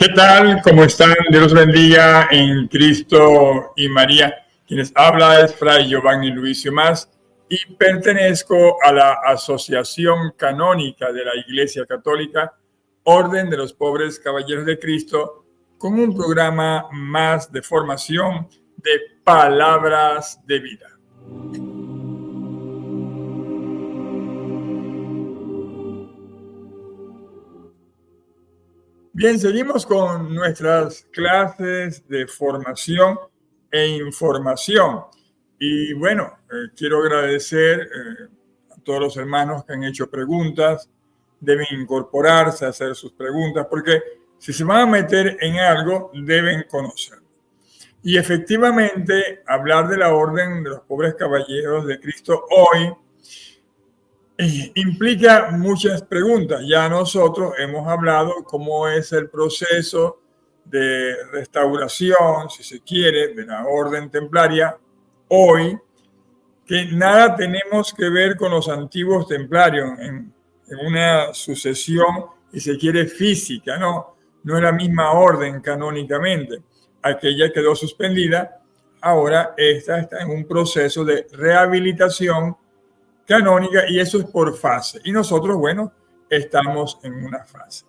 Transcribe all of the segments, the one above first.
¿Qué tal? ¿Cómo están? Dios los bendiga en Cristo y María. Quienes habla es Fray Giovanni Luicio Mas y pertenezco a la Asociación Canónica de la Iglesia Católica, Orden de los Pobres Caballeros de Cristo, con un programa más de formación de palabras de vida. Bien, seguimos con nuestras clases de formación e información. Y bueno, quiero agradecer a todos los hermanos que han hecho preguntas. Deben incorporarse a hacer sus preguntas, porque si se van a meter en algo, deben conocerlo. Y efectivamente, hablar de la Orden de los Pobres Caballeros de Cristo hoy implica muchas preguntas. Ya nosotros hemos hablado cómo es el proceso de restauración, si se quiere, de la orden templaria hoy, que nada tenemos que ver con los antiguos templarios en una sucesión, y se quiere, física, no es la misma orden canónicamente. Aquella quedó suspendida, ahora esta está en un proceso de rehabilitación canónica, y eso es por fase. Y nosotros, bueno, estamos en una fase.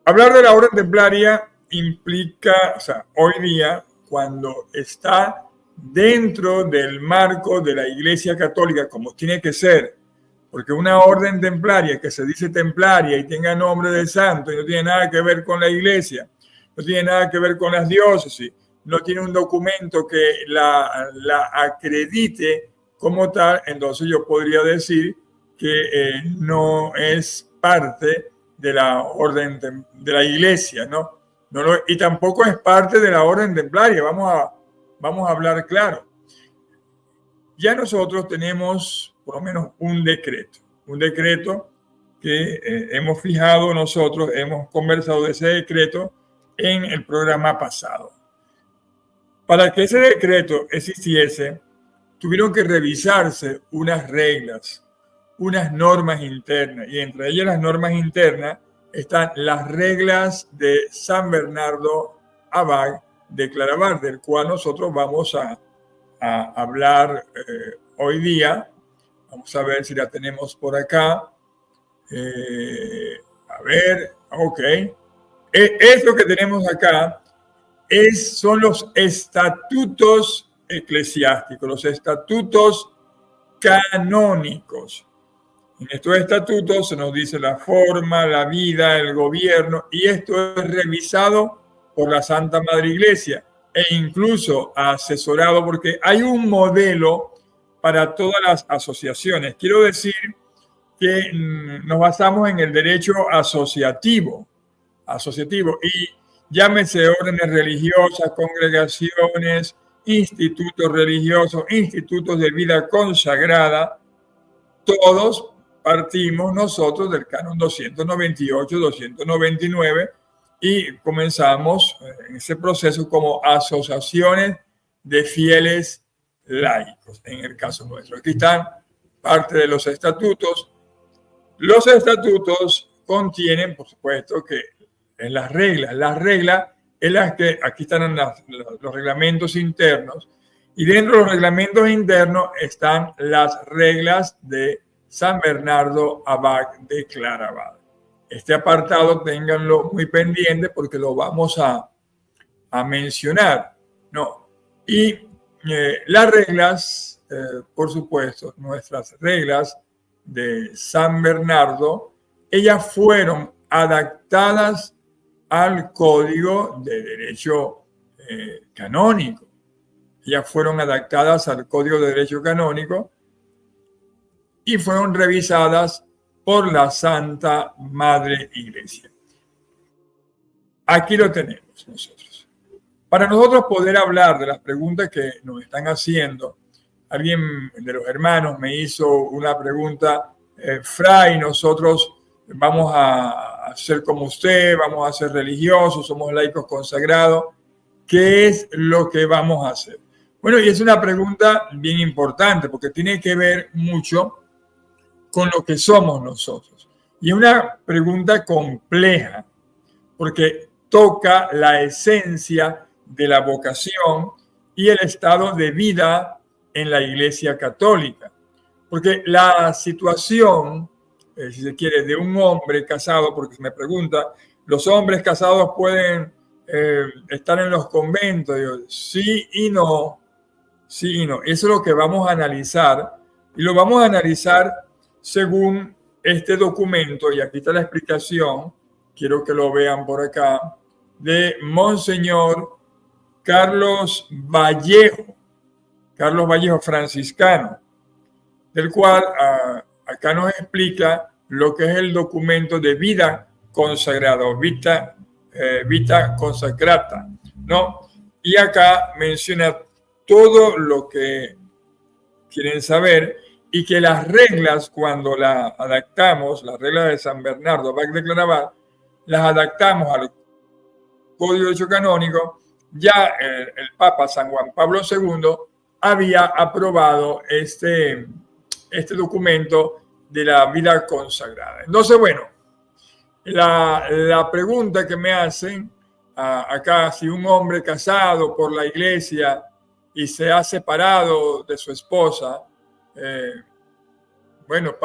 Hablar de la orden templaria implica, hoy día, cuando está dentro del marco de la Iglesia Católica, como tiene que ser, porque una orden templaria que se dice templaria y tenga nombre de santo y no tiene nada que ver con la Iglesia, no tiene nada que ver con las diócesis, no tiene un documento que la acredite como tal, entonces yo podría decir que no es parte de la orden de la Iglesia, ¿no? Y tampoco es parte de la orden templaria. Vamos a hablar claro. Ya nosotros tenemos por lo menos un decreto que hemos fijado nosotros, hemos conversado de ese decreto en el programa pasado. Para que ese decreto existiese, tuvieron que revisarse unas reglas, unas normas internas, y entre ellas las normas internas están las reglas de San Bernardo Abad de Claraval, del cual nosotros vamos a hablar hoy día. Vamos a ver si la tenemos por acá. Ok. Esto que tenemos acá son los estatutos eclesiásticos, los estatutos canónicos. En estos estatutos se nos dice la forma, la vida, el gobierno, y esto es revisado por la Santa Madre Iglesia e incluso asesorado, porque hay un modelo para todas las asociaciones. Quiero decir que nos basamos en el derecho asociativo, y llámese órdenes religiosas, congregaciones, institutos religiosos, institutos de vida consagrada. Todos partimos nosotros del canon 298, 299 y comenzamos en ese proceso como asociaciones de fieles laicos, en el caso nuestro. Aquí están parte de los estatutos. Los estatutos contienen, por supuesto, que en las reglas. Las reglas en las que aquí están los reglamentos internos, y dentro de los reglamentos internos están las reglas de San Bernardo Abad de Claraval. Este apartado ténganlo muy pendiente porque lo vamos a mencionar, ¿no? Y las reglas, por supuesto, nuestras reglas de San Bernardo, ellas fueron adaptadas al Código de Derecho Canónico. Ellas fueron adaptadas al Código de Derecho Canónico y fueron revisadas por la Santa Madre Iglesia. Aquí lo tenemos nosotros. Para nosotros poder hablar de las preguntas que nos están haciendo, alguien de los hermanos me hizo una pregunta, Fray, nosotros vamos a ser como usted, vamos a ser religiosos, somos laicos consagrados, ¿qué es lo que vamos a hacer? Bueno, y es una pregunta bien importante porque tiene que ver mucho con lo que somos nosotros. Y es una pregunta compleja porque toca la esencia de la vocación y el estado de vida en la Iglesia Católica. Porque la situación, si se quiere, de un hombre casado, porque me pregunta, ¿los hombres casados pueden estar en los conventos? Digo, sí y no, sí y no. Eso es lo que vamos a analizar, y lo vamos a analizar según este documento, y aquí está la explicación, quiero que lo vean por acá, de Monseñor Carlos Vallejo franciscano, del cual acá nos explica lo que es el documento de vida consagrada, o vita consacrata, ¿no? Y acá menciona todo lo que quieren saber, y que las reglas, cuando las adaptamos, las reglas de San Bernardo Bach de Claraval, las adaptamos al Código de Derecho Canónico. Ya el Papa San Juan Pablo II había aprobado este documento de la vida consagrada. Entonces, bueno, la pregunta que me hacen acá, si un hombre casado por la iglesia y se ha separado de su esposa, bueno,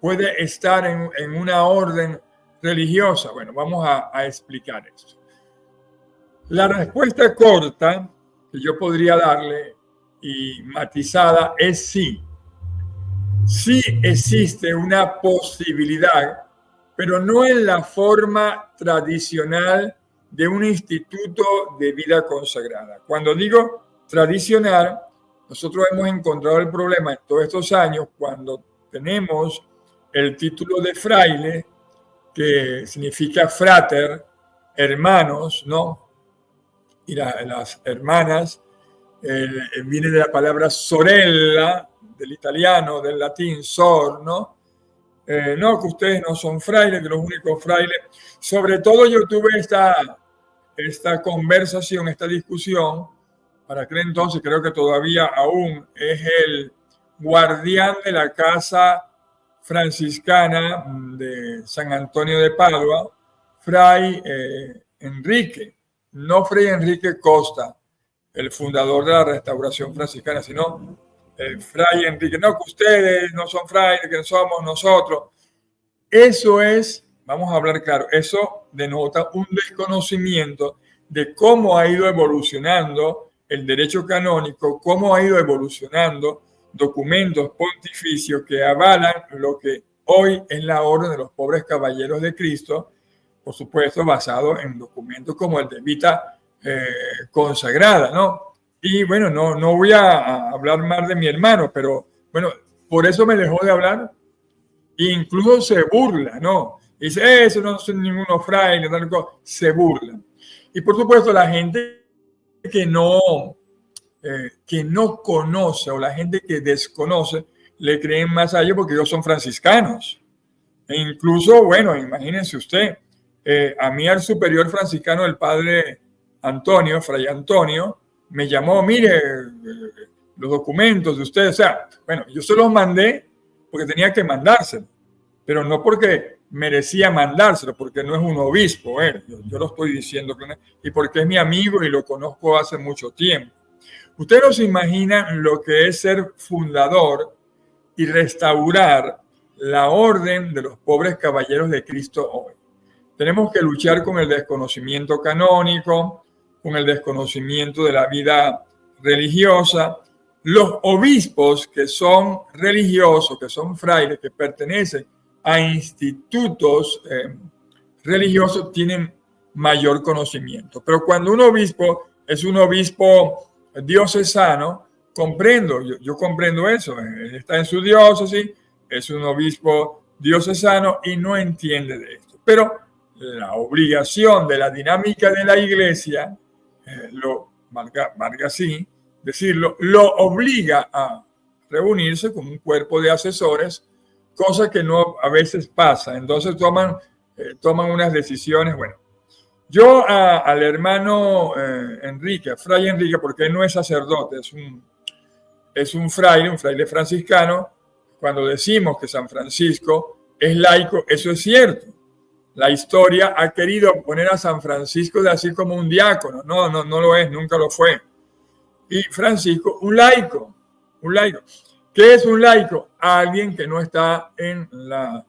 puede estar en una orden religiosa. Bueno, vamos a explicar esto. La respuesta corta que yo podría darle y matizada es sí. Sí existe una posibilidad, pero no en la forma tradicional de un instituto de vida consagrada. Cuando digo tradicional, nosotros hemos encontrado el problema en todos estos años cuando tenemos el título de fraile, que significa frater, hermanos, ¿no? Y las hermanas viene de la palabra sorella, del italiano, del latín sor, ¿no? No, que ustedes no son frailes, que los únicos frailes. Sobre todo yo tuve esta conversación, esta discusión. Para aquel entonces, creo que todavía aún es el guardián de la casa franciscana de San Antonio de Padua, Fray Enrique, no Fray Enrique Costa, el fundador de la restauración franciscana, sino el Fray Enrique. No, que ustedes no son frailes, que somos nosotros. Eso es, vamos a hablar claro, eso denota un desconocimiento de cómo ha ido evolucionando el derecho canónico, cómo ha ido evolucionando documentos pontificios que avalan lo que hoy es la Orden de los Pobres Caballeros de Cristo, por supuesto basado en documentos como el de Vita Consagrada, ¿no? Y bueno, no voy a hablar más de mi hermano, pero bueno, por eso me dejó de hablar. Incluso se burla, ¿no? Dice, eso no son ninguno fraile, tal cosa. Se burla. Y por supuesto la gente que no conoce, o la gente que desconoce, le creen más a ellos porque ellos son franciscanos. E incluso, bueno, imagínense usted, a mí al superior franciscano, el padre Antonio, Fray Antonio, me llamó, mire, los documentos de ustedes, o sea, bueno, yo se los mandé porque tenía que mandárselo, pero no porque merecía mandárselo, porque no es un obispo, yo lo estoy diciendo, y porque es mi amigo y lo conozco hace mucho tiempo. Ustedes no se imaginan lo que es ser fundador y restaurar la orden de los pobres caballeros de Cristo hoy. Tenemos que luchar con el desconocimiento canónico, con el desconocimiento de la vida religiosa. Los obispos que son religiosos, que son frailes, que pertenecen a institutos religiosos, tienen mayor conocimiento. Pero cuando un obispo es un obispo diocesano, yo comprendo eso. Él está en su diócesis, es un obispo diocesano y no entiende de esto. Pero la obligación de la dinámica de la iglesia, valga así decirlo, lo obliga a reunirse con un cuerpo de asesores, cosa que no a veces pasa. Entonces toman unas decisiones. Bueno, yo al hermano Enrique, a Fray Enrique, porque él no es sacerdote, es un fraile franciscano. Cuando decimos que San Francisco es laico, eso es cierto. la historia ha querido poner a San Francisco de Asís como un diácono. No lo es, nunca lo fue. Y Francisco, un laico, un laico. ¿Qué es un laico? Alguien que no está en la,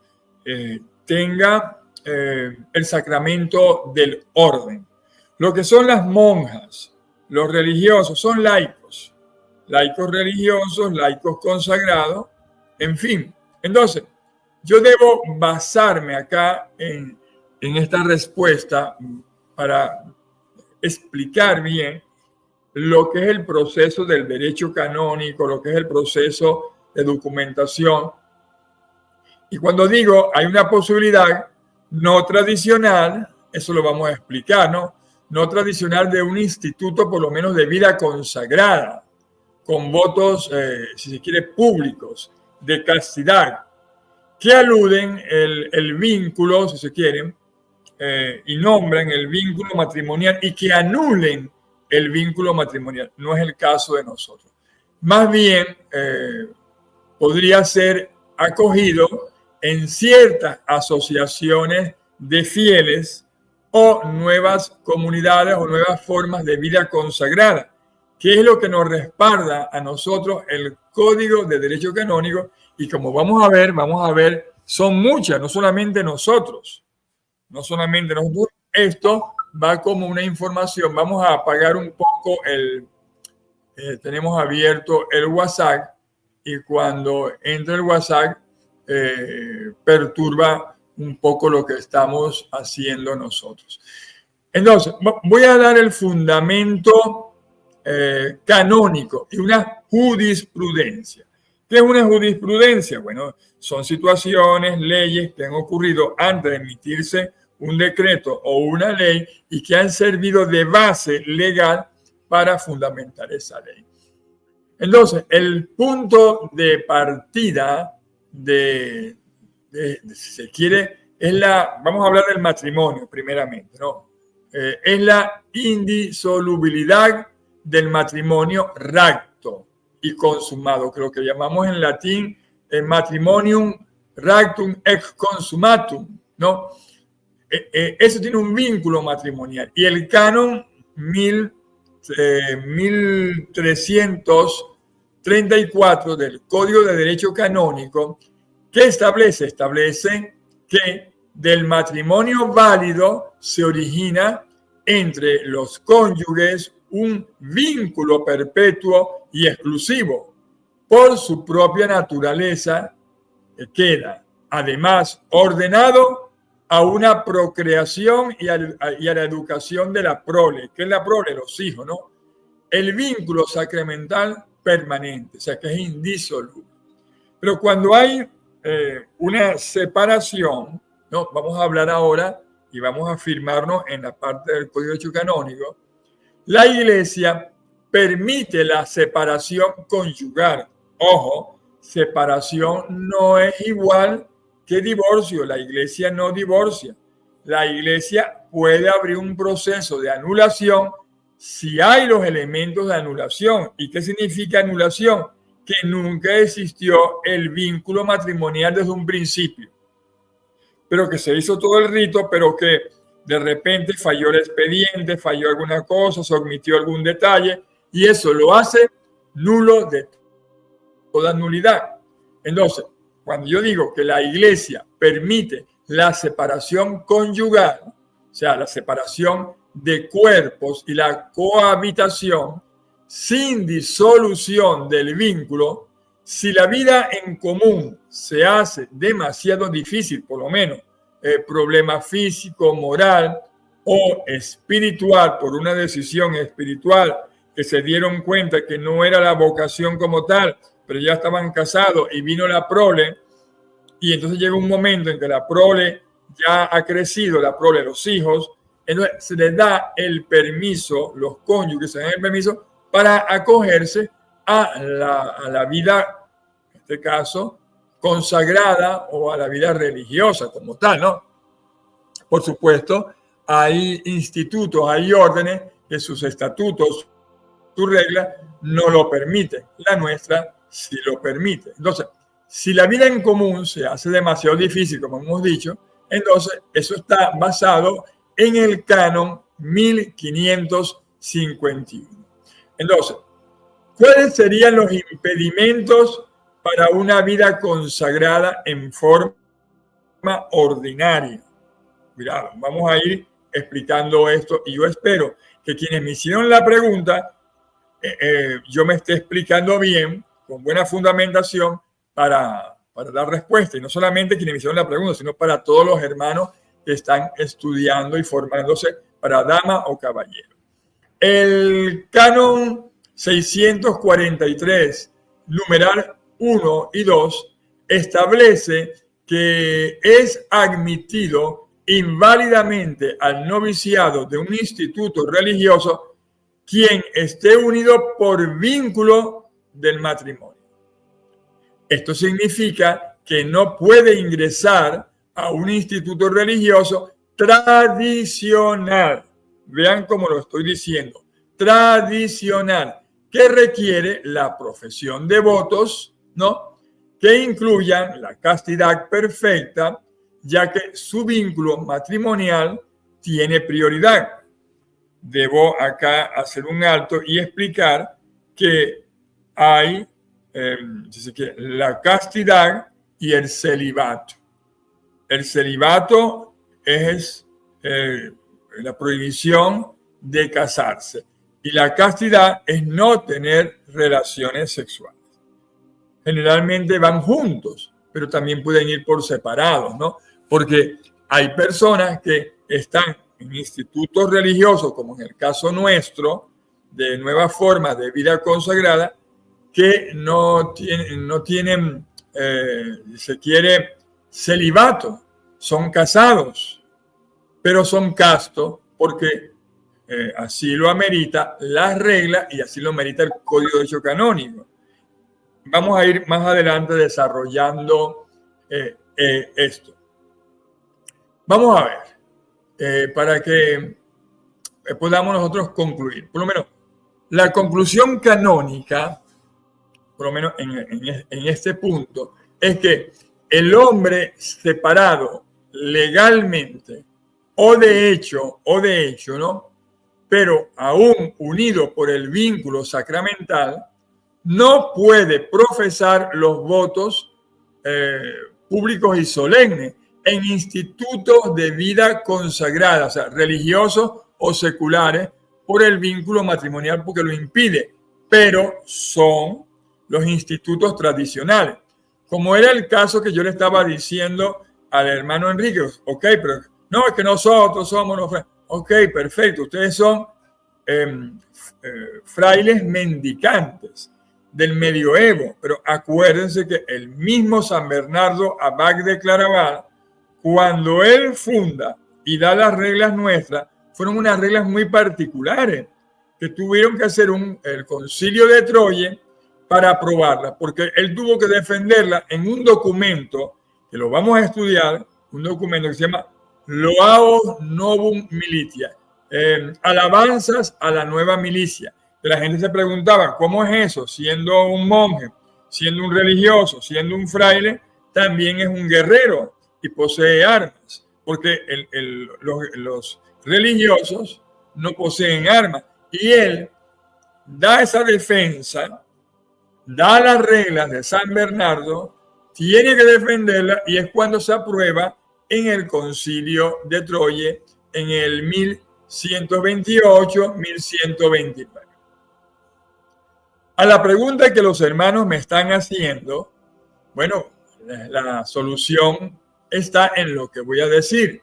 tenga el sacramento del orden. Lo que son las monjas, los religiosos, son laicos. Laicos religiosos, laicos consagrados, en fin. Entonces, yo debo basarme acá en esta respuesta para explicar bien lo que es el proceso del derecho canónico, lo que es el proceso de documentación. Y cuando digo hay una posibilidad no tradicional, eso lo vamos a explicar, ¿no? No tradicional de un instituto, por lo menos de vida consagrada, con votos, si se quiere, públicos, de castidad, que aluden el vínculo, si se quieren, y nombran el vínculo matrimonial y que anulen el vínculo matrimonial. No es el caso de nosotros. Más bien, podría ser acogido en ciertas asociaciones de fieles o nuevas comunidades o nuevas formas de vida consagrada, que es lo que nos respalda a nosotros el Código de Derecho Canónico. Y como vamos a ver, son muchas, no solamente nosotros. Esto va como una información. Vamos a apagar un poco tenemos abierto el WhatsApp y cuando entra el WhatsApp perturba un poco lo que estamos haciendo nosotros. Entonces, voy a dar el fundamento canónico y una jurisprudencia. ¿Qué es una jurisprudencia? Bueno, son situaciones, leyes que han ocurrido antes de emitirse un decreto o una ley y que han servido de base legal para fundamentar esa ley. Entonces, el punto de partida si se quiere, es vamos a hablar del matrimonio primeramente, ¿no? Es la indisolubilidad del matrimonio racto y consumado, que lo que llamamos en latín el matrimonium ractum ex consumatum, ¿no? Eso tiene un vínculo matrimonial. Y el canon 1334 del Código de Derecho Canónico, ¿qué establece? Establece que del matrimonio válido se origina entre los cónyuges un vínculo perpetuo y exclusivo. Por su propia naturaleza, queda además ordenado a una procreación y a la educación de la prole. ¿Qué es la prole? Los hijos, ¿no? El vínculo sacramental permanente, o sea que es indisoluble. Pero cuando hay una separación, ¿no? Vamos a hablar ahora y vamos a firmarnos en la parte del Código de Derecho Canónico, la Iglesia permite la separación conyugal. Ojo, separación no es igual que divorcio. La Iglesia no divorcia. La Iglesia puede abrir un proceso de anulación si hay los elementos de anulación. ¿Y qué significa anulación? Que nunca existió el vínculo matrimonial desde un principio, pero que se hizo todo el rito, pero que de repente falló el expediente, falló alguna cosa, se omitió algún detalle, y eso lo hace nulo de toda nulidad. Entonces, cuando yo digo que la Iglesia permite la separación conyugal, o sea, la separación de cuerpos y la cohabitación sin disolución del vínculo, si la vida en común se hace demasiado difícil, por lo menos problema físico, moral o espiritual, por una decisión espiritual que se dieron cuenta que no era la vocación como tal, pero ya estaban casados y vino la prole, y entonces llega un momento en que la prole ya ha crecido, la prole, los hijos, entonces se les da el permiso, los cónyuges se dan el permiso para acogerse a la vida, en este caso, consagrada o a la vida religiosa como tal, ¿no? Por supuesto, hay institutos, hay órdenes que sus estatutos, sus reglas no lo permiten. La nuestra sí lo permite. Entonces, si la vida en común se hace demasiado difícil, como hemos dicho, Entonces, eso está basado en el canon 1551. Entonces, ¿cuáles serían los impedimentos para una vida consagrada en forma ordinaria? Cuidado, vamos a ir explicando esto y yo espero que quienes me hicieron la pregunta, yo me esté explicando bien, con buena fundamentación, para dar respuesta. Y no solamente quienes me hicieron la pregunta, sino para todos los hermanos que están estudiando y formándose para dama o caballero. El canon 643, numeral 1 y 2, establece que es admitido inválidamente al noviciado de un instituto religioso quien esté unido por vínculo del matrimonio. Esto significa que no puede ingresar a un instituto religioso tradicional. Vean cómo lo estoy diciendo. Tradicional, que requiere la profesión de votos, ¿no? Que incluyan la castidad perfecta, ya que su vínculo matrimonial tiene prioridad. Debo acá hacer un alto y explicar que hay la castidad y el celibato. El celibato es la prohibición de casarse y la castidad es no tener relaciones sexuales. Generalmente van juntos, pero también pueden ir por separados, ¿no? Porque hay personas que están en institutos religiosos, como en el caso nuestro, de nuevas formas de vida consagrada, que no tienen se quiere, celibato, son casados, pero son castos porque así lo amerita la regla y así lo amerita el Código de Derecho Canónico. Vamos a ir más adelante desarrollando esto. Vamos a ver, para que podamos nosotros concluir. Por lo menos, la conclusión canónica, por lo menos en este punto, es que el hombre separado legalmente o de hecho, ¿no? Pero aún unido por el vínculo sacramental, no puede profesar los votos públicos y solemnes en institutos de vida consagrada, o sea, religiosos o seculares, por el vínculo matrimonial porque lo impide, pero son los institutos tradicionales. Como era el caso que yo le estaba diciendo al hermano Enrique, ok, pero no, es que nosotros somos los frailes. Ok, perfecto, ustedes son frailes mendicantes del medioevo, pero acuérdense que el mismo San Bernardo Abad de Claraval, cuando él funda y da las reglas nuestras, fueron unas reglas muy particulares que tuvieron que hacer el concilio de Troya para aprobarla, porque él tuvo que defenderla en un documento que lo vamos a estudiar, un documento que se llama Loaos Novum Militia, alabanzas a la nueva milicia. Que la gente se preguntaba, ¿cómo es eso? Siendo un monje, siendo un religioso, siendo un fraile, también es un guerrero y posee armas, porque los religiosos no poseen armas. Y él da esa defensa, da las reglas de San Bernardo, tiene que defenderla y es cuando se aprueba en el concilio de Troya en el 1128, 1129. A la pregunta que los hermanos me están haciendo, bueno, la solución está en lo que voy a decir.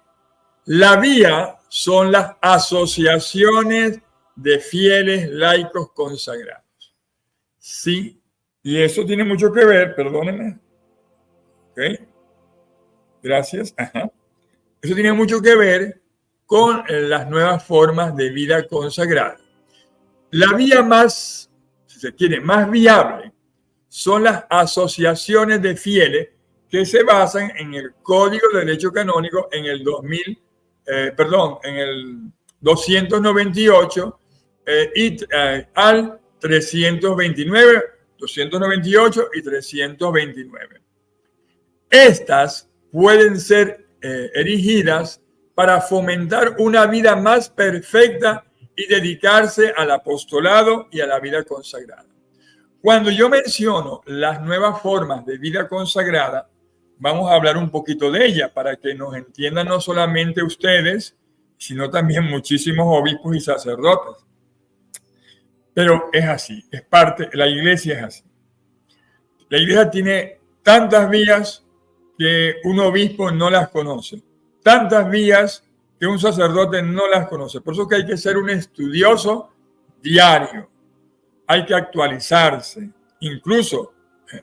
La vía son las asociaciones de fieles laicos consagrados. Sí, y eso tiene mucho que ver, perdónenme. ¿Ok? Gracias. Ajá. Eso tiene mucho que ver con las nuevas formas de vida consagrada. La vía más, si se quiere, más viable son las asociaciones de fieles que se basan en el Código de Derecho Canónico en el 298 al 329, 298 y 329. Estas pueden ser erigidas para fomentar una vida más perfecta y dedicarse al apostolado y a la vida consagrada. Cuando yo menciono las nuevas formas de vida consagrada, vamos a hablar un poquito de ella para que nos entiendan no solamente ustedes, sino también muchísimos obispos y sacerdotes. Pero es así, es parte, la iglesia es así. La iglesia tiene tantas vías que un obispo no las conoce, tantas vías que un sacerdote no las conoce. Por eso que hay que ser un estudioso diario, hay que actualizarse, incluso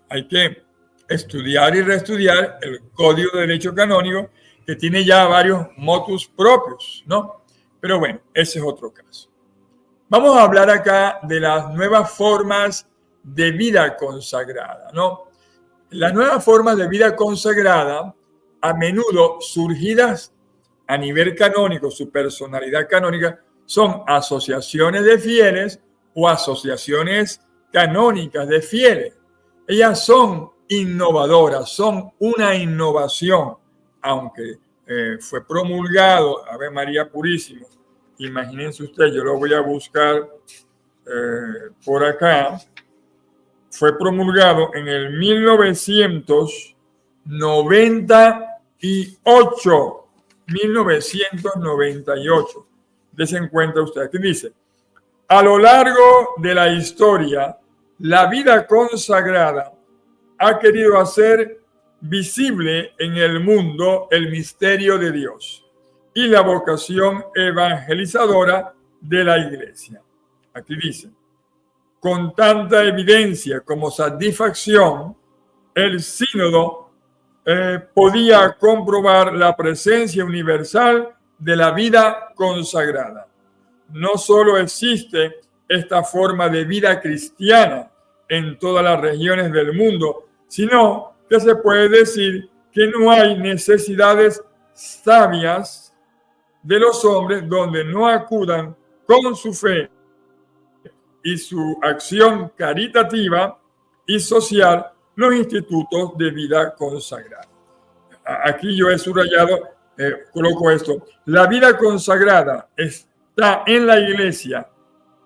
hay que estudiar y reestudiar el Código de Derecho Canónico, que tiene ya varios motus propios, ¿no? Pero bueno, ese es otro caso. Vamos a hablar acá de las nuevas formas de vida consagrada, ¿no? Las nuevas formas de vida consagrada, a menudo surgidas a nivel canónico, su personalidad canónica, son asociaciones de fieles o asociaciones canónicas de fieles. Ellas son innovadoras, son una innovación, aunque fue promulgado, Ave María Purísima. Imagínense ustedes, yo lo voy a buscar por acá. Fue promulgado en el 1998. 1998. Desen cuenta ustedes. ¿Qué dice? A lo largo de la historia, la vida consagrada ha querido hacer visible en el mundo el misterio de Dios y la vocación evangelizadora de la Iglesia. Aquí dice, con tanta evidencia como satisfacción, el sínodo podía comprobar la presencia universal de la vida consagrada. No solo existe esta forma de vida cristiana en todas las regiones del mundo, sino que se puede decir que no hay necesidades sabias de los hombres donde no acudan con su fe y su acción caritativa y social los institutos de vida consagrada. Aquí yo he subrayado, coloco esto, la vida consagrada está en la iglesia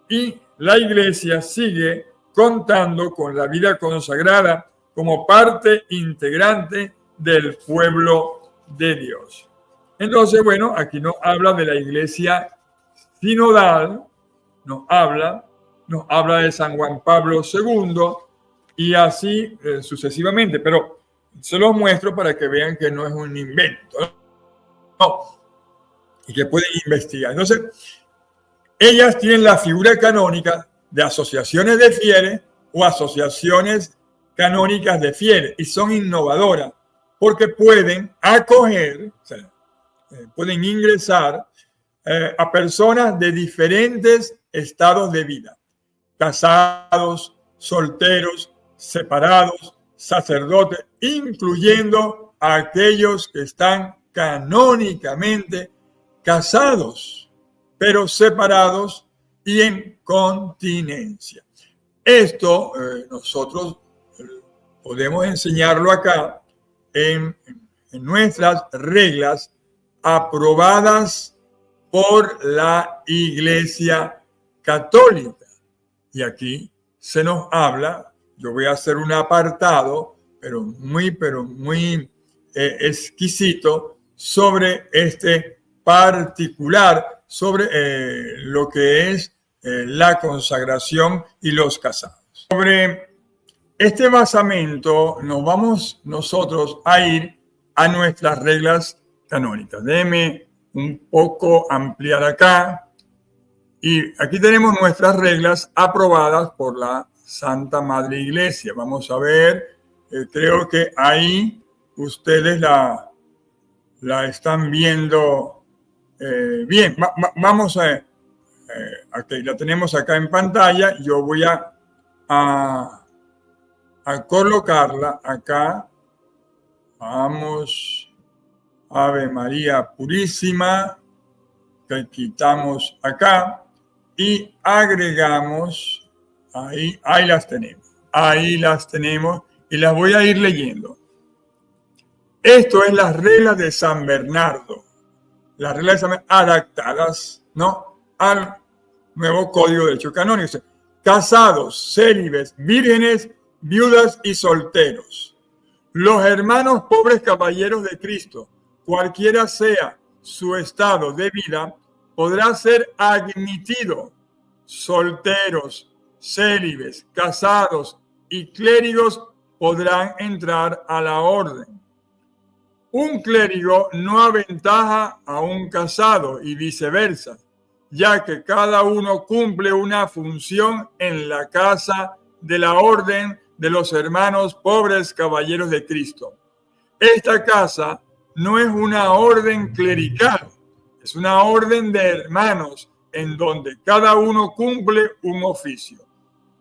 y la iglesia sigue contando con la vida consagrada como parte integrante del pueblo de Dios. Entonces, bueno, aquí nos habla de la iglesia sinodal, nos habla de San Juan Pablo II y así sucesivamente, pero se los muestro para que vean que no es un invento, ¿no? Y que pueden investigar. Entonces, ellas tienen la figura canónica de asociaciones de fieles o asociaciones canónicas de fieles y son innovadoras porque pueden acoger, o sea, pueden ingresar a personas de diferentes estados de vida, casados, solteros, separados, sacerdotes, incluyendo a aquellos que están canónicamente casados, pero separados y en continencia. Esto nosotros podemos enseñarlo acá en nuestras reglas aprobadas por la Iglesia Católica. Y aquí se nos habla, yo voy a hacer un apartado, pero muy exquisito sobre este particular, sobre lo que es la consagración y los casados. Sobre este basamento nos vamos nosotros a ir a nuestras reglas canónicas. Déjenme un poco ampliar acá. Y aquí tenemos nuestras reglas aprobadas por la Santa Madre Iglesia. Vamos a ver, creo que ahí ustedes la están viendo bien. Vamos a okay, la tenemos acá en pantalla. Yo voy a colocarla acá. Vamos, Ave María Purísima, que quitamos acá. Y agregamos, ahí las tenemos y las voy a ir leyendo. Esto es las reglas de San Bernardo. Las reglas de San Bernardo adaptadas, ¿no?, al nuevo Código de Derecho Canónico. Casados, célibes, vírgenes, viudas y solteros. Los hermanos pobres caballeros de Cristo, cualquiera sea su estado de vida, podrá ser admitido. Solteros, célibes, casados y clérigos podrán entrar a la orden. Un clérigo no aventaja a un casado y viceversa, ya que cada uno cumple una función en la casa de la orden de los hermanos pobres caballeros de Cristo. Esta casa no es una orden clerical, es una orden de hermanos en donde cada uno cumple un oficio.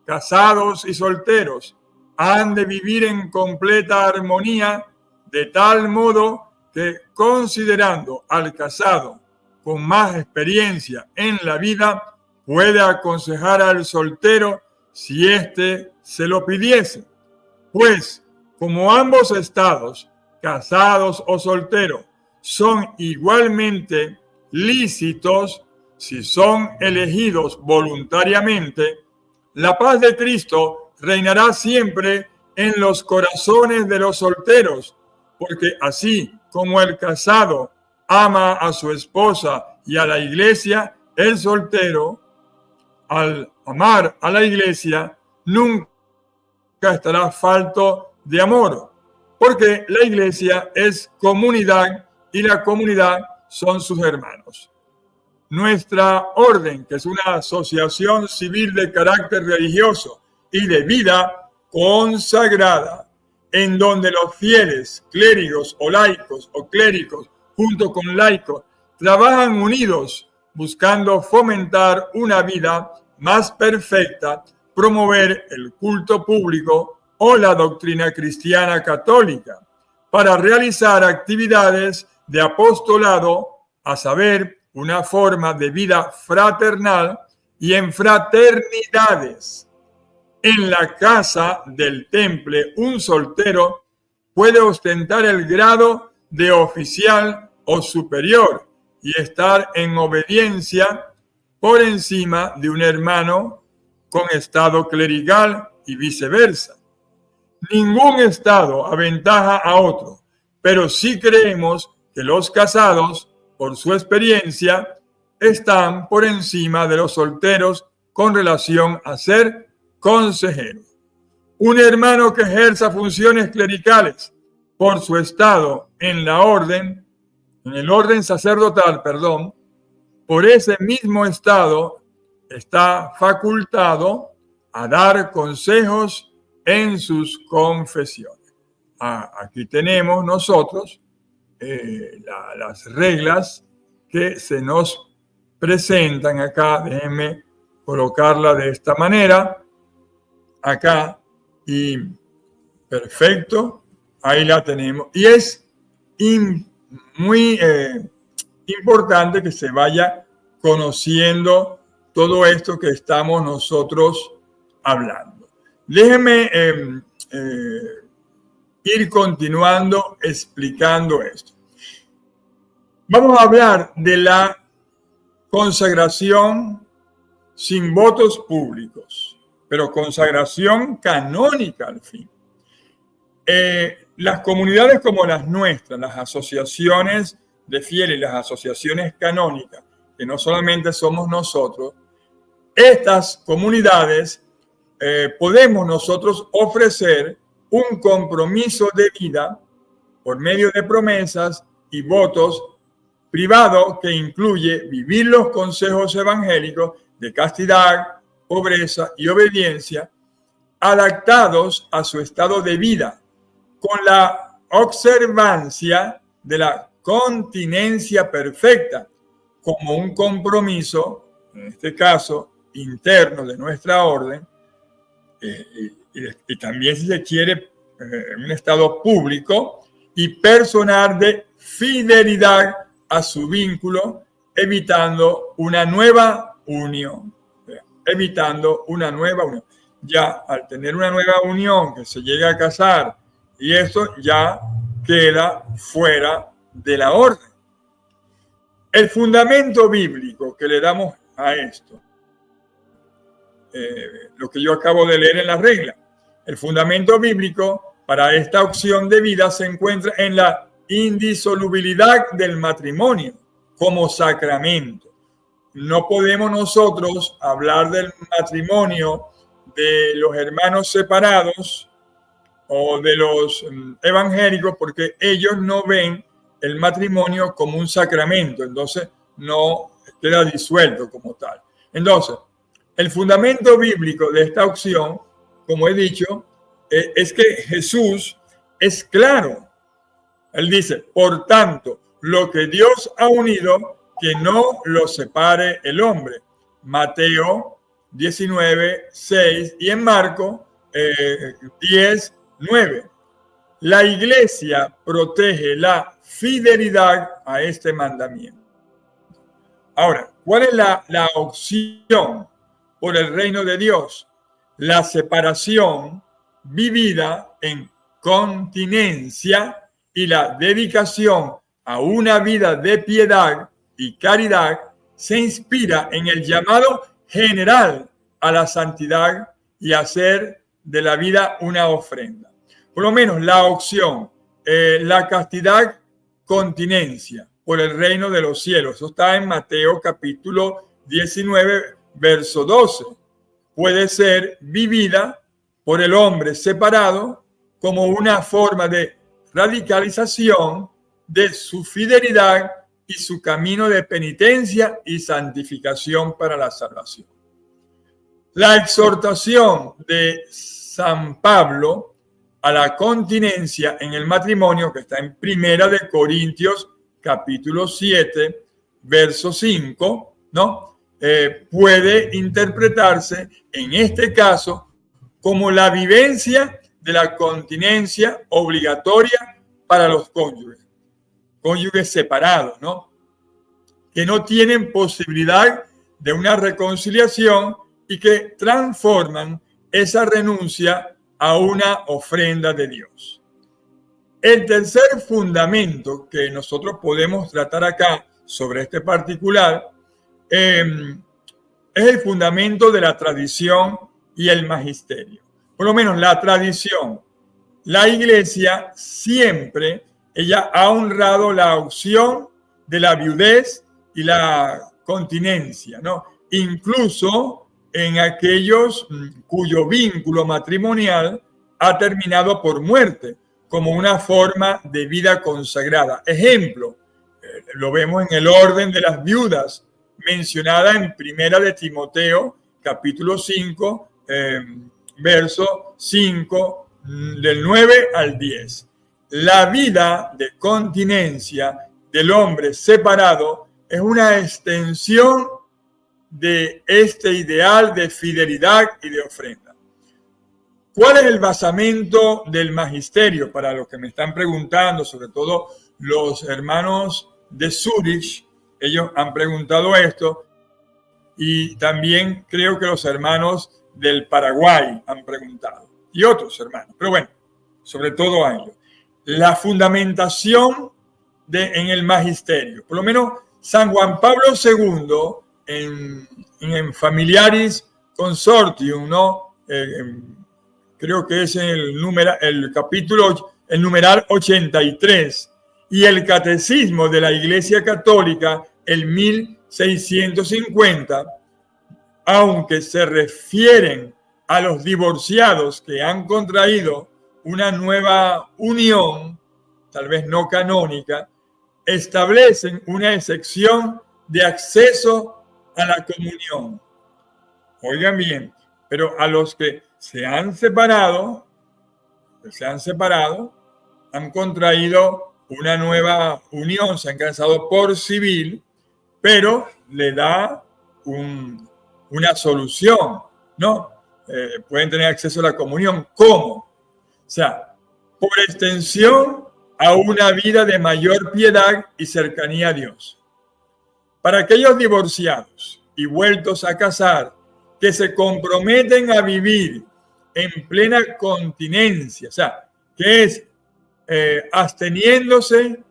Casados y solteros han de vivir en completa armonía, de tal modo que, considerando al casado con más experiencia en la vida, puede aconsejar al soltero si éste se lo pidiese. Pues, como ambos estados, casados o solteros, son igualmente lícitos si son elegidos voluntariamente, la paz de Cristo reinará siempre en los corazones de los solteros, porque así como el casado ama a su esposa y a la iglesia, el soltero, al amar a la iglesia, nunca estará falto de amor, porque la iglesia es comunidad y la comunidad son sus hermanos. Nuestra orden, que es una asociación civil de carácter religioso y de vida consagrada, en donde los fieles, clérigos o laicos o clérigos, junto con laicos, trabajan unidos buscando fomentar una vida más perfecta, promover el culto público o la doctrina cristiana católica, para realizar actividades de apostolado, a saber, una forma de vida fraternal y en fraternidades. En la casa del temple, un soltero puede ostentar el grado de oficial o superior y estar en obediencia por encima de un hermano con estado clerical y viceversa. Ningún estado aventaja a otro, pero sí creemos que los casados, por su experiencia, están por encima de los solteros con relación a ser consejeros. Un hermano que ejerza funciones clericales por su estado en la orden, en el orden sacerdotal, por ese mismo estado está facultado a dar consejos en sus confesiones. Aquí tenemos nosotros las reglas que se nos presentan acá. Déjenme colocarla de esta manera acá y perfecto, ahí la tenemos. Y es muy importante que se vaya conociendo todo esto que estamos nosotros hablando. Déjenme ir continuando explicando esto. Vamos a hablar de la consagración sin votos públicos, pero consagración canónica al fin. Las comunidades como las nuestras, las asociaciones de fieles, las asociaciones canónicas, que no solamente somos nosotros, estas comunidades podemos nosotros ofrecer un compromiso de vida por medio de promesas y votos privado que incluye vivir los consejos evangélicos de castidad, pobreza y obediencia, adaptados a su estado de vida, con la observancia de la continencia perfecta, como un compromiso, en este caso, interno de nuestra orden, y también, si se quiere, un estado público y personal de fidelidad a su vínculo, evitando una nueva unión. Ya al tener una nueva unión, que se llega a casar, y esto ya queda fuera de la orden. El fundamento bíblico que le damos a esto, lo que yo acabo de leer en la regla, el fundamento bíblico para esta opción de vida se encuentra en la indisolubilidad del matrimonio como sacramento. No podemos nosotros hablar del matrimonio de los hermanos separados o de los evangélicos porque ellos no ven el matrimonio como un sacramento, entonces no queda disuelto como tal. Entonces, el fundamento bíblico de esta opción, como he dicho, es que Jesús es claro. Él dice, por tanto, lo que Dios ha unido, que no lo separe el hombre. Mateo 19, 6 y en Marcos 10, 9. La iglesia protege la fidelidad a este mandamiento. Ahora, ¿cuál es la opción por el reino de Dios? La separación vivida en continencia y la dedicación a una vida de piedad y caridad se inspira en el llamado general a la santidad y hacer de la vida una ofrenda. Por lo menos la opción, la castidad, continencia por el reino de los cielos. Eso está en Mateo capítulo 19, verso 12. Puede ser vivida por el hombre separado como una forma de radicalización de su fidelidad y su camino de penitencia y santificación para la salvación. La exhortación de San Pablo a la continencia en el matrimonio, que está en Primera de Corintios, capítulo 7, verso 5, ¿no? Puede interpretarse en este caso como la vivencia de la continencia obligatoria para los cónyuges separados, ¿no? Que no tienen posibilidad de una reconciliación y que transforman esa renuncia a una ofrenda de Dios. El tercer fundamento que nosotros podemos tratar acá sobre este particular es el fundamento de la tradición y el magisterio. Por lo menos la tradición. La iglesia siempre, ella ha honrado la opción de la viudez y la continencia, ¿no? Incluso en aquellos cuyo vínculo matrimonial ha terminado por muerte, como una forma de vida consagrada. Ejemplo, lo vemos en el orden de las viudas, mencionada en Primera de Timoteo, capítulo 5, verso 5, del 9 al 10. La vida de continencia del hombre separado es una extensión de este ideal de fidelidad y de ofrenda. ¿Cuál es el basamento del magisterio? Para los que me están preguntando, sobre todo los hermanos de Zurich, ellos han preguntado esto, y también creo que los hermanos del Paraguay han preguntado, y otros hermanos, pero bueno, sobre todo a ellos. La fundamentación en el magisterio, por lo menos San Juan Pablo II, en Familiaris Consortium, ¿no? Creo que es el numeral 83, y el Catecismo de la Iglesia Católica, el 1650, aunque se refieren a los divorciados que han contraído una nueva unión, tal vez no canónica, establecen una excepción de acceso a la comunión. Oigan bien, pero a los que se han separado, han contraído una nueva unión, se han casado por civil, pero le da una solución, ¿no? Pueden tener acceso a la comunión. ¿Cómo? O sea, por extensión a una vida de mayor piedad y cercanía a Dios. Para aquellos divorciados y vueltos a casar que se comprometen a vivir en plena continencia, o sea, que es absteniéndose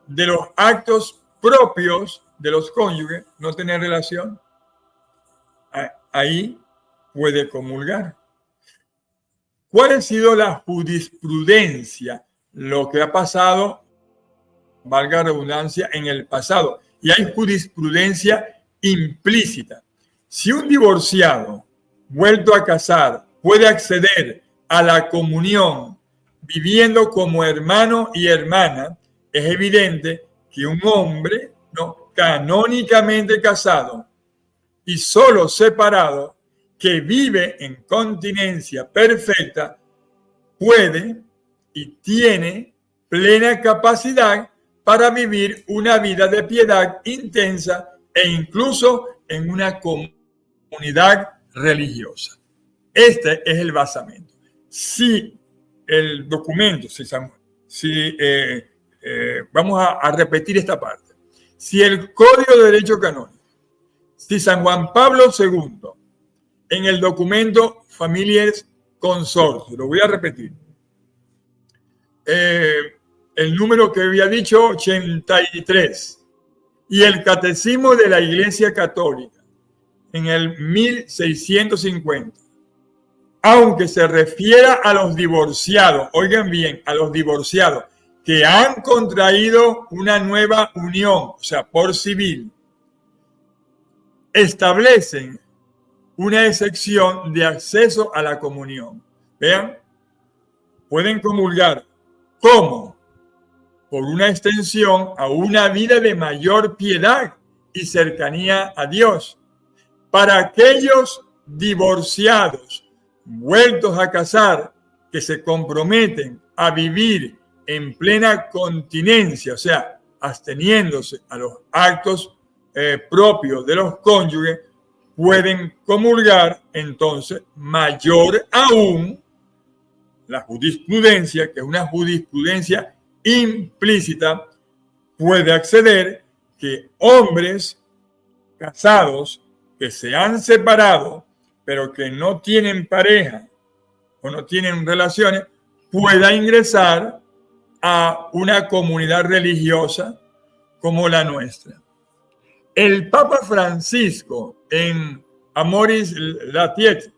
de los actos propios de los cónyuges, no tener relación, ahí puede comulgar. ¿Cuál ha sido la jurisprudencia? Lo que ha pasado, valga la redundancia, en el pasado. Y hay jurisprudencia implícita. Si un divorciado vuelto a casar puede acceder a la comunión viviendo como hermano y hermana, es evidente que un hombre canónicamente casado y solo separado, que vive en continencia perfecta, puede y tiene plena capacidad para vivir una vida de piedad intensa e incluso en una comunidad religiosa. Este es el basamento. Si el documento, vamos a repetir esta parte. Si el Código de Derecho Canónico, si San Juan Pablo II, en el documento Familiares Consorcio, lo voy a repetir, el número que había dicho, 83, y el Catecismo de la Iglesia Católica, en el 1650, aunque se refiera a los divorciados, oigan bien, a los divorciados que han contraído una nueva unión, o sea, por civil, establecen una excepción de acceso a la comunión. Vean, pueden comulgar. ¿Cómo? Por una extensión a una vida de mayor piedad y cercanía a Dios. Para aquellos divorciados vueltos a casar que se comprometen a vivir en plena continencia, o sea, absteniéndose a los actos propios de los cónyuges, pueden comulgar. Entonces, mayor aún, la jurisprudencia, que es una jurisprudencia implícita, puede acceder que hombres casados que se han separado, pero que no tienen pareja o no tienen relaciones, pueda ingresar a una comunidad religiosa como la nuestra. El Papa Francisco, en Amoris Laetitia,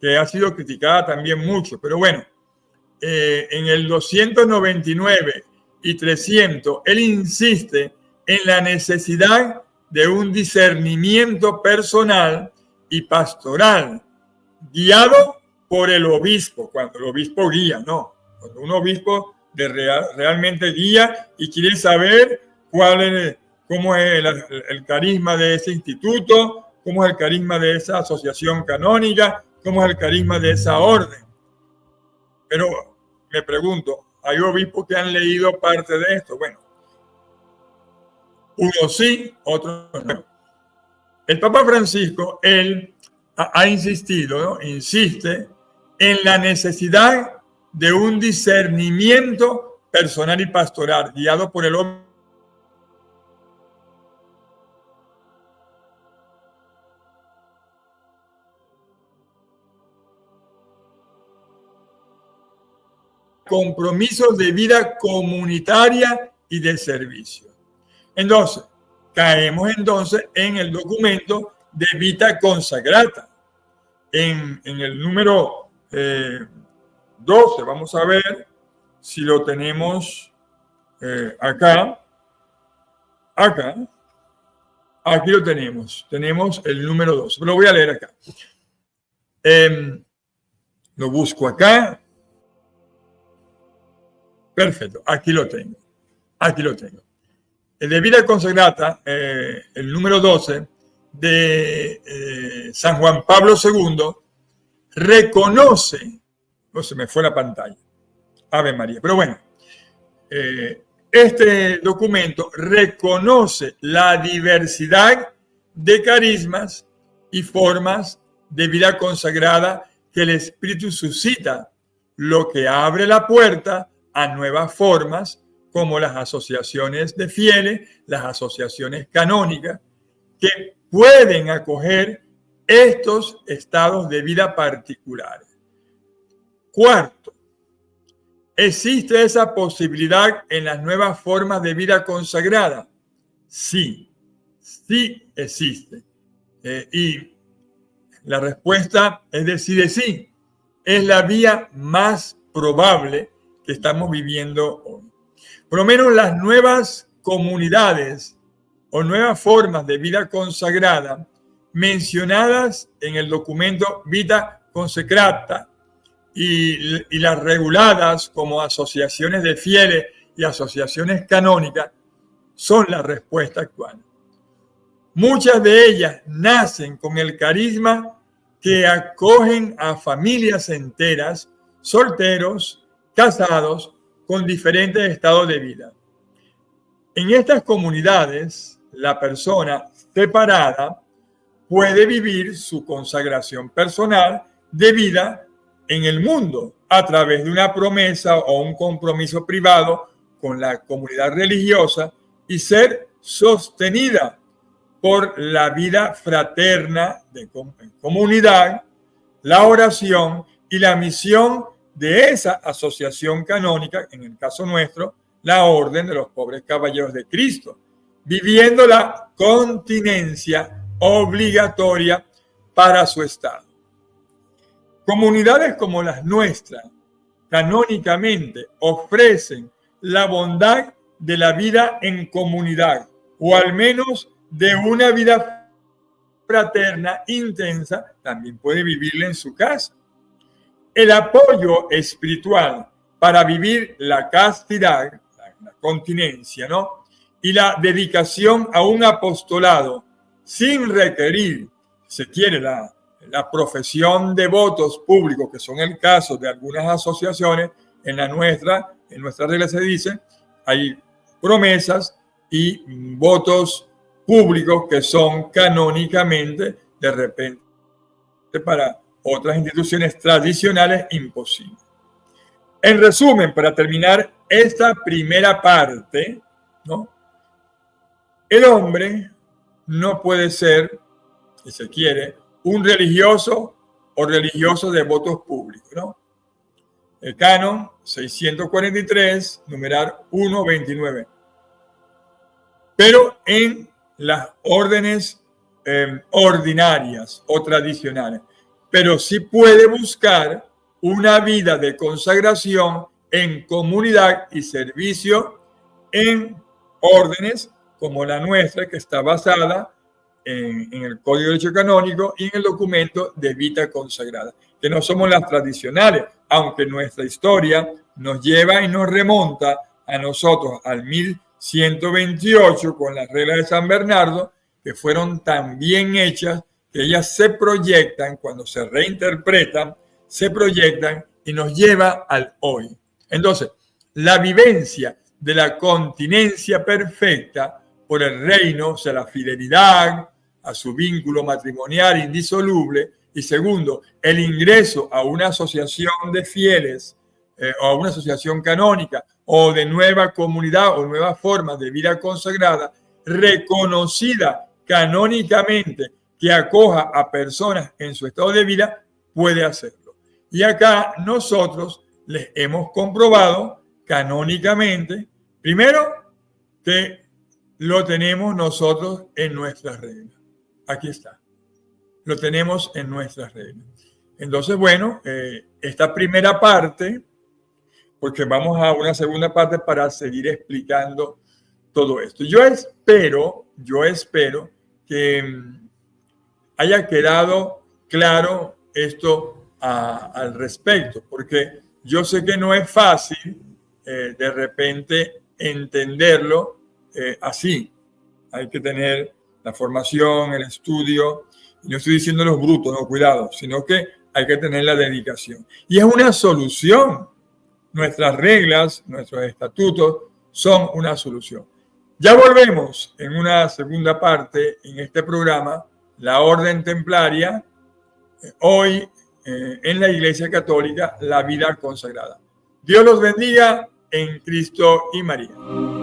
que ha sido criticada también mucho, pero bueno, en el 299 y 300, él insiste en la necesidad de un discernimiento personal y pastoral, guiado por el obispo, cuando el obispo guía, no, cuando un obispo realmente guía y quiere saber cómo es el carisma de ese instituto, cómo es el carisma de esa asociación canónica, cómo es el carisma de esa orden. Pero me pregunto, ¿hay obispos que han leído parte de esto? Bueno, unos sí, otros no. El Papa Francisco, él ha insistido, ¿no? Insiste en la necesidad de un discernimiento personal y pastoral, guiado por el hombre. Compromisos de vida comunitaria y de servicio. Entonces, caemos en el documento de Vita Consagrata. En el número 12, vamos a ver si lo tenemos acá. Aquí lo tenemos. Tenemos el número 12. Lo voy a leer acá. Lo busco acá. Perfecto, aquí lo tengo. El de Vita Consagrata, el número 12 de San Juan Pablo II, reconoce, no se me fue la pantalla, Ave María, pero bueno, este documento reconoce la diversidad de carismas y formas de vida consagrada que el Espíritu suscita, lo que abre la puerta a nuevas formas como las asociaciones de fieles, las asociaciones canónicas, que pueden acoger estos estados de vida particulares. Cuarto, ¿Existe esa posibilidad en las nuevas formas de vida consagrada? Sí, sí existe. Y la respuesta es decir sí. Es la vía más probable que estamos viviendo hoy. Por lo menos las nuevas comunidades o nuevas formas de vida consagrada mencionadas en el documento Vita Consecrata y las reguladas como asociaciones de fieles y asociaciones canónicas son la respuesta actual. Muchas de ellas nacen con el carisma que acogen a familias enteras, solteros, casados, con diferentes estados de vida. En estas comunidades, la persona separada puede vivir su consagración personal de vida en el mundo a través de una promesa o un compromiso privado con la comunidad religiosa y ser sostenida por la vida fraterna de comunidad, la oración y la misión de esa asociación canónica, en el caso nuestro, la Orden de los Pobres Caballeros de Cristo, viviendo la continencia obligatoria para su estado. Comunidades como las nuestras, canónicamente, ofrecen la bondad de la vida en comunidad, o al menos de una vida fraterna intensa, también puede vivirla en su casa. El apoyo espiritual para vivir la castidad, la continencia, ¿no? Y la dedicación a un apostolado sin requerir, si se quiere, la profesión de votos públicos, que son el caso de algunas asociaciones. En nuestra regla se dice, hay promesas y votos públicos que son canónicamente, de repente, para otras instituciones tradicionales, imposibles. En resumen, para terminar esta primera parte, ¿no? El hombre no puede ser, si se quiere, un religioso o religioso de votos públicos, ¿no? El canon 643, numeral 129. Pero en las órdenes ordinarias o tradicionales. Pero sí puede buscar una vida de consagración en comunidad y servicio en órdenes como la nuestra, que está basada en el Código de Derecho Canónico y en el documento de Vita Consagrada, que no somos las tradicionales, aunque nuestra historia nos lleva y nos remonta a nosotros al 1128 con las reglas de San Bernardo, que fueron tan bien hechas que ellas se proyectan, cuando se reinterpretan, se proyectan y nos lleva al hoy. Entonces, la vivencia de la continencia perfecta por el reino, o sea, la fidelidad a su vínculo matrimonial indisoluble, y segundo, el ingreso a una asociación de fieles o a una asociación canónica o de nueva comunidad o nueva forma de vida consagrada, reconocida canónicamente, que acoja a personas en su estado de vida, puede hacerlo. Y acá nosotros les hemos comprobado canónicamente, primero, que lo tenemos nosotros en nuestras reglas. Aquí está. Lo tenemos en nuestras reglas. Entonces, bueno, esta primera parte, porque vamos a una segunda parte para seguir explicando todo esto. Yo espero que haya quedado claro esto al respecto, porque yo sé que no es fácil de repente entenderlo así. Hay que tener la formación, el estudio, y no estoy diciendo los brutos, no, cuidado, sino que hay que tener la dedicación. Y es una solución. Nuestras reglas, nuestros estatutos son una solución. Ya volvemos en una segunda parte en este programa, la Orden Templaria, hoy en la Iglesia Católica, la vida consagrada. Dios los bendiga en Cristo y María.